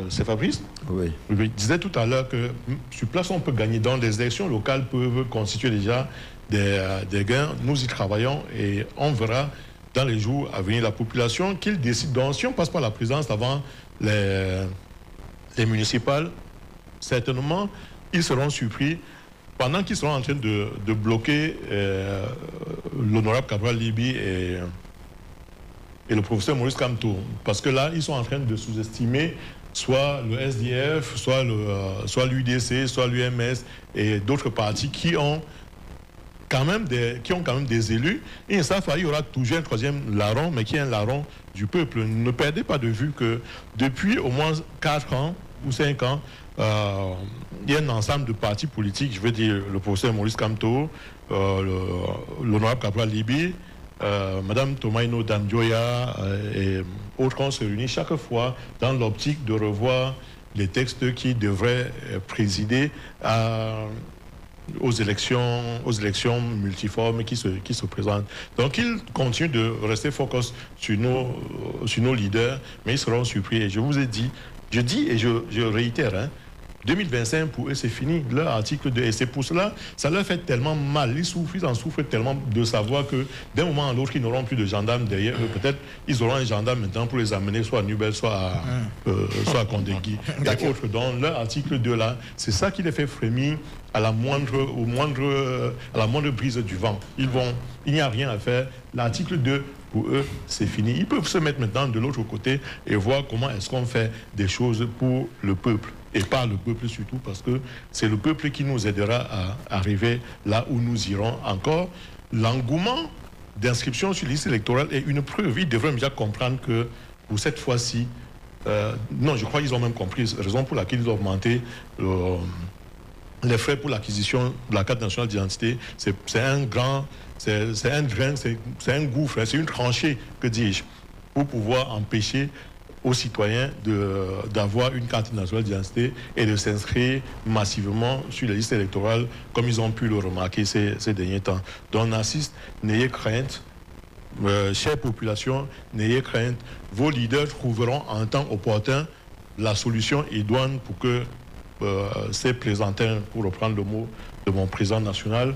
c'est Fabrice? Oui. Il disait tout à l'heure que sur place, on peut gagner. Donc, les élections locales peuvent constituer déjà des gains. Nous y travaillons et on verra dans les jours à venir la population qu'ils décident. Donc, si on passe par la présidence avant les municipales, certainement, ils seront surpris pendant qu'ils seront en train de bloquer l'honorable Cabral Libi et le professeur Maurice Kamto. Parce que là, ils sont en train de sous-estimer soit le SDF, soit l'UDC, soit l'UMS et d'autres partis qui ont quand même des élus. Et ça, il y aura toujours un troisième larron, mais qui est un larron du peuple. Ne perdez pas de vue que depuis au moins 4 ans ou 5 ans, il y a un ensemble de partis politiques, je veux dire le professeur Maurice Kamto, l'honorable Cabral Libi, Madame Tomaino Dandioya et autres, on se réunit chaque fois dans l'optique de revoir les textes qui devraient présider aux élections multiformes qui se présentent. Donc, ils continuent de rester focus sur nos leaders, mais ils seront surpris. Et je vous ai dit, je dis et je réitère, 2025, pour eux, c'est fini. Leur article 2. Et c'est pour cela, ça leur fait tellement mal. Ils en souffrent tellement de savoir que d'un moment à l'autre, ils n'auront plus de gendarmes derrière eux. Peut-être ils auront un gendarme maintenant pour les amener soit à Nubel, soit à Kondegui. Et autres. Donc, leur article 2, là, c'est ça qui les fait frémir à la moindre brise du vent. Il n'y a rien à faire. L'article 2, pour eux, c'est fini. Ils peuvent se mettre maintenant de l'autre côté et voir comment est-ce qu'on fait des choses pour le peuple. Et par le peuple surtout, parce que c'est le peuple qui nous aidera à arriver là où nous irons encore. L'engouement d'inscription sur la liste électorale est une preuve. Ils devraient déjà comprendre que pour cette fois-ci, non, je crois qu'ils ont même compris, raison pour laquelle ils ont augmenté les frais pour l'acquisition de la carte nationale d'identité. C'est un drain, c'est un gouffre, c'est une tranchée, que dis-je, pour pouvoir empêcher aux citoyens d'avoir une carte nationale d'identité et de s'inscrire massivement sur les listes électorales, comme ils ont pu le remarquer ces derniers temps. Donc, on assiste, n'ayez crainte, chère population, n'ayez crainte. Vos leaders trouveront en temps opportun la solution idoine pour que ces plaisantins, pour reprendre le mot de mon président national,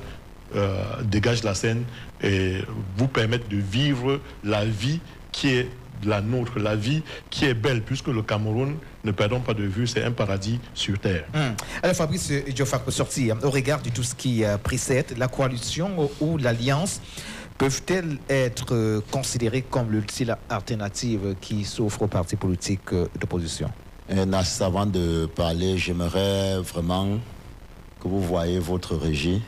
dégagent la scène et vous permettent de vivre la vie qui est la nôtre, la vie qui est belle, puisque le Cameroun, ne perdons pas de vue, c'est un paradis sur terre. Alors Fabrice Diofar peut sortir, au regard de tout ce qui précède, la coalition ou l'alliance peuvent-elles être considérées comme l'ultime alternative qui s'offre aux partis politiques d'opposition? Avant de parler, j'aimerais vraiment que vous voyez votre régie,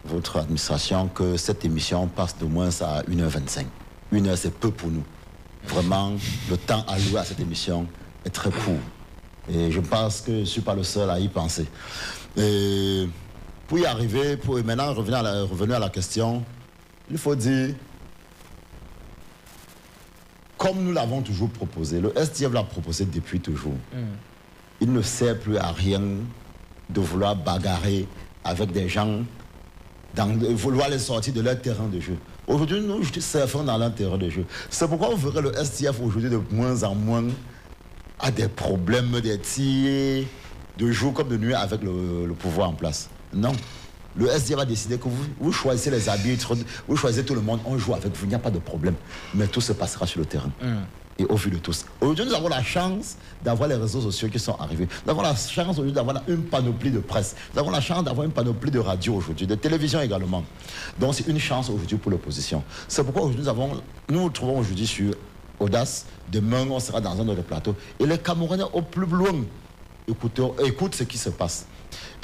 votre administration, que cette émission passe de moins à 1h25. 1 heure, c'est peu pour nous. Vraiment, le temps alloué à cette émission est très court. Et je pense que je ne suis pas le seul à y penser. Et pour y arriver, pour maintenant revenir à la question, il faut dire, comme nous l'avons toujours proposé, le SDF l'a proposé depuis toujours. Il ne sert plus à rien de vouloir bagarrer avec des gens, de vouloir les sortir de leur terrain de jeu. Aujourd'hui, nous surfons dans leur terrain de jeu. C'est pourquoi on verrait le SDF aujourd'hui de moins en moins à des problèmes, des tirs de jour comme de nuit avec le pouvoir en place. Non. Le SDF a décidé que vous choisissez les arbitres, vous choisissez tout le monde, on joue avec vous, il n'y a pas de problème. Mais tout se passera sur le terrain. Et au vu de tous. Aujourd'hui, nous avons la chance d'avoir les réseaux sociaux qui sont arrivés. Nous avons la chance aujourd'hui d'avoir une panoplie de presse. Nous avons la chance d'avoir une panoplie de radio aujourd'hui, de télévision également. Donc c'est une chance aujourd'hui pour l'opposition. C'est pourquoi aujourd'hui nous nous trouvons aujourd'hui sur Audace. Demain, on sera dans un autre plateau. Et les Camerounais au plus loin écoutent ce qui se passe.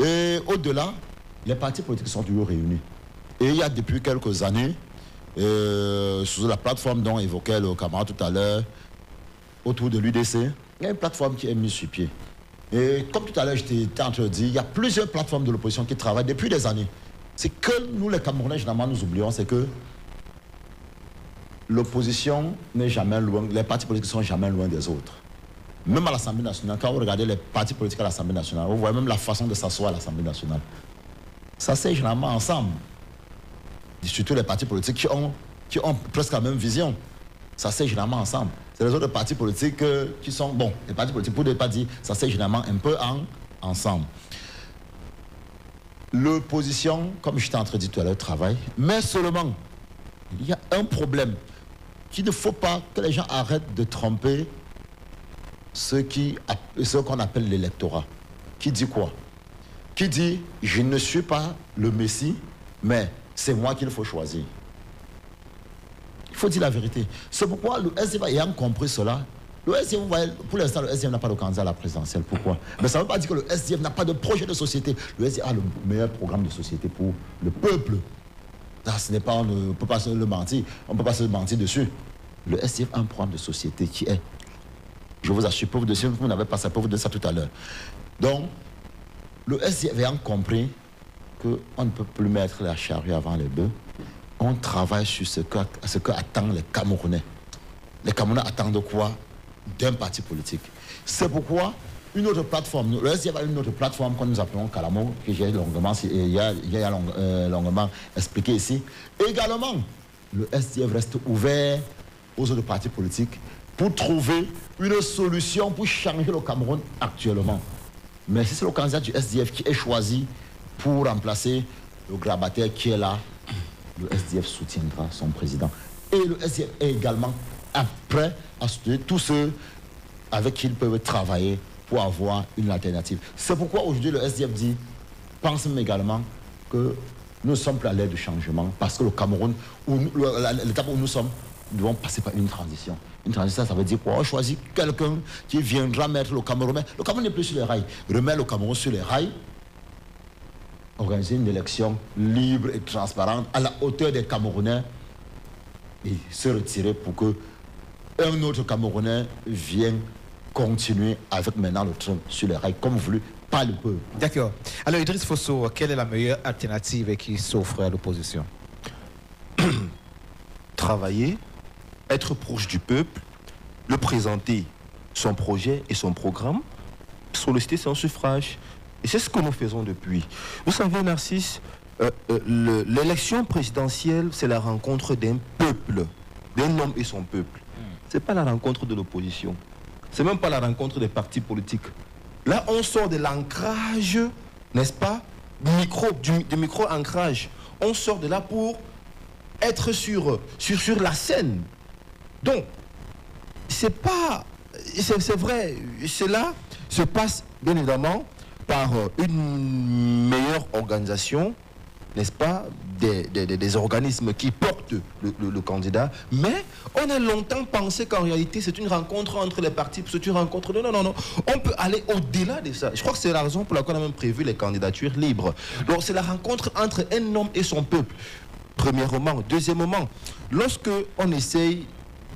Et au-delà, les partis politiques sont toujours réunis. Et il y a depuis quelques années, sur la plateforme dont évoquait le camarade tout à l'heure, autour de l'UDC, il y a une plateforme qui est mise sur pied. Et comme tout à l'heure, je t'ai en train de dire, il y a plusieurs plateformes de l'opposition qui travaillent depuis des années. C'est que nous, les Camerounais, généralement, nous oublions, c'est que l'opposition n'est jamais loin, les partis politiques ne sont jamais loin des autres. Même à l'Assemblée nationale, quand vous regardez les partis politiques à l'Assemblée nationale, vous voyez même la façon de s'asseoir à l'Assemblée nationale. Ça c'est généralement ensemble. Et surtout les partis politiques qui ont presque la même vision. Ça c'est généralement ensemble. C'est les autres partis politiques qui sont, bon, les partis politiques, pour ne pas dire, ça c'est généralement un peu ensemble. L'opposition, comme je t'ai en train de dire tout à l'heure, travaille, mais seulement, il y a un problème qu'il ne faut pas que les gens arrêtent de tromper ce qu'on appelle l'électorat. Qui dit quoi? Qui dit, je ne suis pas le Messie, mais c'est moi qu'il faut choisir. Il faut dire la vérité. C'est pourquoi le SDF ayant compris cela, le SDF, vous voyez, pour l'instant, le SDF n'a pas de candidat à la présidentielle. Pourquoi? Mais ça ne veut pas dire que le SDF n'a pas de projet de société. Le SDF a le meilleur programme de société pour le peuple. Ça, ce n'est pas, on ne peut pas se le mentir. On ne peut pas se mentir dessus. Le SDF a un programme de société qui est, je vous assure, pour vous n'avez pas ça, pour vous dire ça tout à l'heure. Donc, le SDF ayant compris qu'on ne peut plus mettre la charrue avant les bœufs, on travaille sur ce que attendent les Camerounais. Les Camerounais attendent quoi? D'un parti politique. C'est pourquoi une autre plateforme, le SDF a une autre plateforme que nous appelons Calamo, que j'ai longuement, longuement expliqué ici. Également, le SDF reste ouvert aux autres partis politiques pour trouver une solution pour changer le Cameroun actuellement. Mais si c'est le candidat du SDF qui est choisi pour remplacer le grabataire qui est là, le SDF soutiendra son président. Et le SDF est également prêt à soutenir tous ceux avec qui ils peuvent travailler pour avoir une alternative. C'est pourquoi aujourd'hui le SDF dit, pense également que nous sommes plus à l'ère du changement, parce que le Cameroun, l'étape où nous sommes, nous devons passer par une transition. Une transition, ça veut dire quoi? On choisit quelqu'un qui viendra mettre le Cameroun. Le Cameroun n'est plus sur les rails. Remettre le Cameroun sur les rails, organiser une élection libre et transparente à la hauteur des Camerounais et se retirer pour que un autre Camerounais vienne continuer avec maintenant le train sur les rails comme voulu par le peuple. D'accord. Alors Idriss Fosso, quelle est la meilleure alternative qui s'offre à l'opposition? Travailler, être proche du peuple, le présenter son projet et son programme, solliciter son suffrage. Et c'est ce que nous faisons depuis. Vous savez, Narcisse, l'élection présidentielle, c'est la rencontre d'un peuple, d'un homme et son peuple. Ce n'est pas la rencontre de l'opposition. Ce n'est même pas la rencontre des partis politiques. Là, on sort de l'ancrage, n'est-ce pas, du micro-ancrage. On sort de là pour être sur la scène. Donc, c'est vrai, cela se passe bien évidemment par une meilleure organisation, n'est-ce pas, des organismes qui portent le candidat. Mais on a longtemps pensé qu'en réalité, c'est une rencontre entre les partis, c'est une rencontre... Non. On peut aller au-delà de ça. Je crois que c'est la raison pour laquelle on a même prévu les candidatures libres. Donc, c'est la rencontre entre un homme et son peuple. Premièrement. Deuxièmement, lorsque on essaye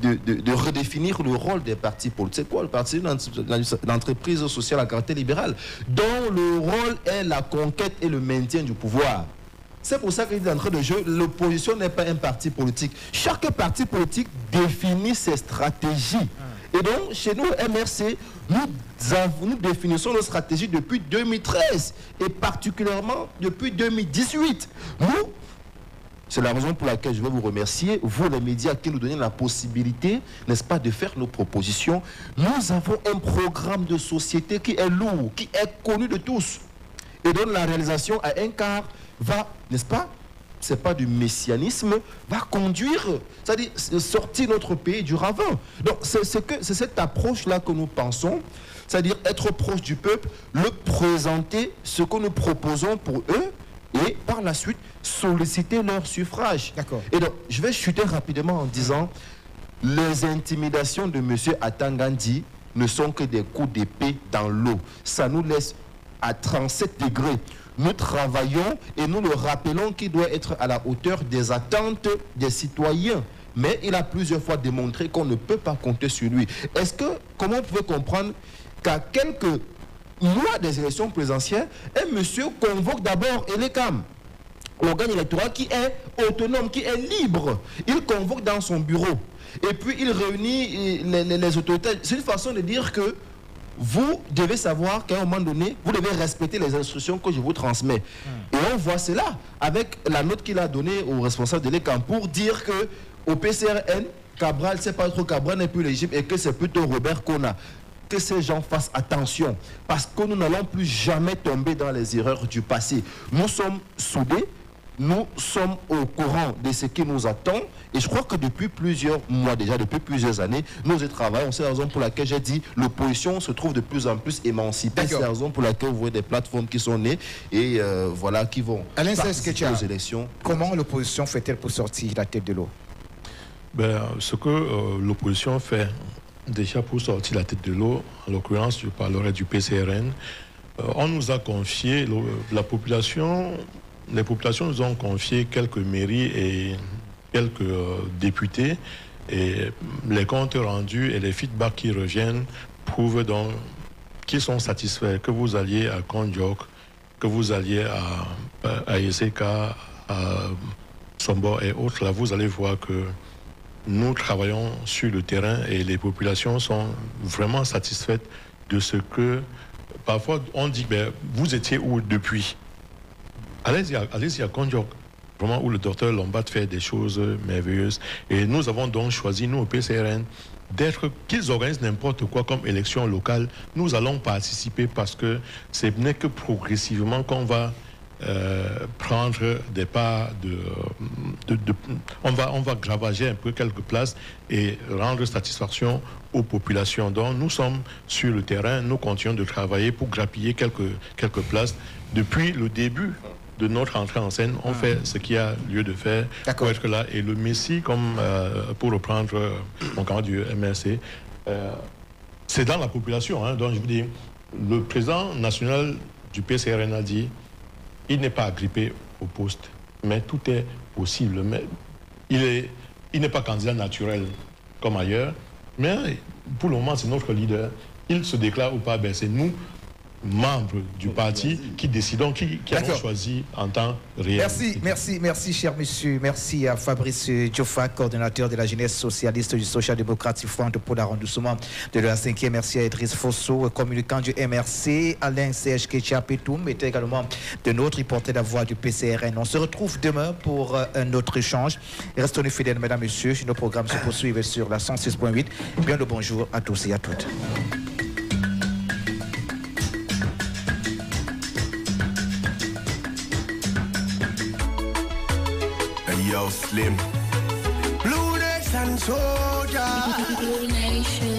de redéfinir le rôle des partis politiques, quoi, le parti d'entreprise sociale à caractère libéral, dont le rôle est la conquête et le maintien du pouvoir. C'est pour ça que d'entrée de jeu, l'opposition n'est pas un parti politique. Chaque parti politique définit ses stratégies. Et donc, chez nous, MRC, nous définissons nos stratégies depuis 2013 et particulièrement depuis 2018. C'est la raison pour laquelle je veux vous remercier, vous les médias qui nous donnez la possibilité, n'est-ce pas, de faire nos propositions. Nous avons un programme de société qui est lourd, qui est connu de tous. Et donc la réalisation à un quart va, n'est-ce pas, c'est pas du messianisme, va conduire, c'est-à-dire sortir notre pays du ravin. Donc c'est cette approche-là que nous pensons, c'est-à-dire être proche du peuple, le présenter, ce que nous proposons pour eux, et par la suite solliciter leur suffrage. D'accord. Et donc, je vais chuter rapidement en disant les intimidations de M. Atangandi ne sont que des coups d'épée dans l'eau. Ça nous laisse à 37 degrés. nous travaillons et nous le rappelons qu'il doit être à la hauteur des attentes des citoyens. Mais il a plusieurs fois démontré qu'on ne peut pas compter sur lui. Comment vous pouvez comprendre qu'à quelques mois des élections présidentielles, un monsieur convoque d'abord Elecam, l'organe électoral qui est autonome, qui est libre. Il convoque dans son bureau. Et puis il réunit les autorités. C'est une façon de dire que vous devez savoir qu'à un moment donné, vous devez respecter les instructions que je vous transmets. Et on voit cela avec la note qu'il a donnée aux responsables de l'ECAM pour dire que au PCRN, Cabral, c'est pas trop Cabral n'est plus légitime et que c'est plutôt Robert Kona. Que ces gens fassent attention parce que nous n'allons plus jamais tomber dans les erreurs du passé. Nous sommes soudés. Nous sommes au courant de ce qui nous attend et je crois que depuis plusieurs mois déjà, depuis plusieurs années, nous y travaillons. C'est la raison pour laquelle j'ai dit l'opposition se trouve de plus en plus émancipée. C'est la raison pour laquelle vous voyez des plateformes qui sont nées et voilà, qui vont participer aux élections. Comment l'opposition fait-elle pour sortir la tête de l'eau? Ce que l'opposition fait déjà pour sortir la tête de l'eau, en l'occurrence, je parlerai du PCRN, on nous a confié, les populations nous ont confié quelques mairies et quelques députés et les comptes rendus et les feedbacks qui reviennent prouvent donc qu'ils sont satisfaits, que vous alliez à Kondiok, que vous alliez à Yeseka, à Sombor et autres, là vous allez voir que nous travaillons sur le terrain et les populations sont vraiment satisfaites de ce que parfois on dit vous étiez où depuis? Allez-y à Kondiok, vraiment où le docteur Lombard fait des choses merveilleuses. Et nous avons donc choisi, nous au PCRN, qu'ils organisent n'importe quoi comme élection locale. Nous allons participer parce que ce n'est que progressivement qu'on va prendre des pas on va gravager un peu quelques places et rendre satisfaction aux populations. Donc nous sommes sur le terrain, nous continuons de travailler pour grappiller quelques places. Depuis le début de notre entrée en scène, on fait ce qu'il y a lieu de faire pour être là. Et le Messie, comme pour reprendre mon camarade du MRC, c'est dans la population. Donc je vous dis, le président national du PCRN a dit, il n'est pas agrippé au poste, mais tout est possible. Mais il n'est pas candidat naturel comme ailleurs, mais pour le moment, c'est notre leader. Il se déclare ou pas, c'est nous, membres du parti, qui décidons, qui avons choisi en temps réel. Merci, cher monsieur. Merci à Fabrice Diofa, coordonnateur de la jeunesse socialiste du Social Democratic Front pour l'arrondissement de la 5e. Merci à Idriss Fosso, communicant du MRC, Alain Serge Ketchapetoum, était également de notre reporter la voix du PCRN. On se retrouve demain pour un autre échange. Restons fidèles, mesdames, messieurs. Nos programmes se poursuivent sur la 106.8. Bien le bonjour à tous et à toutes. Yo, Slim. Blue Nation Soldier. Blue Nation.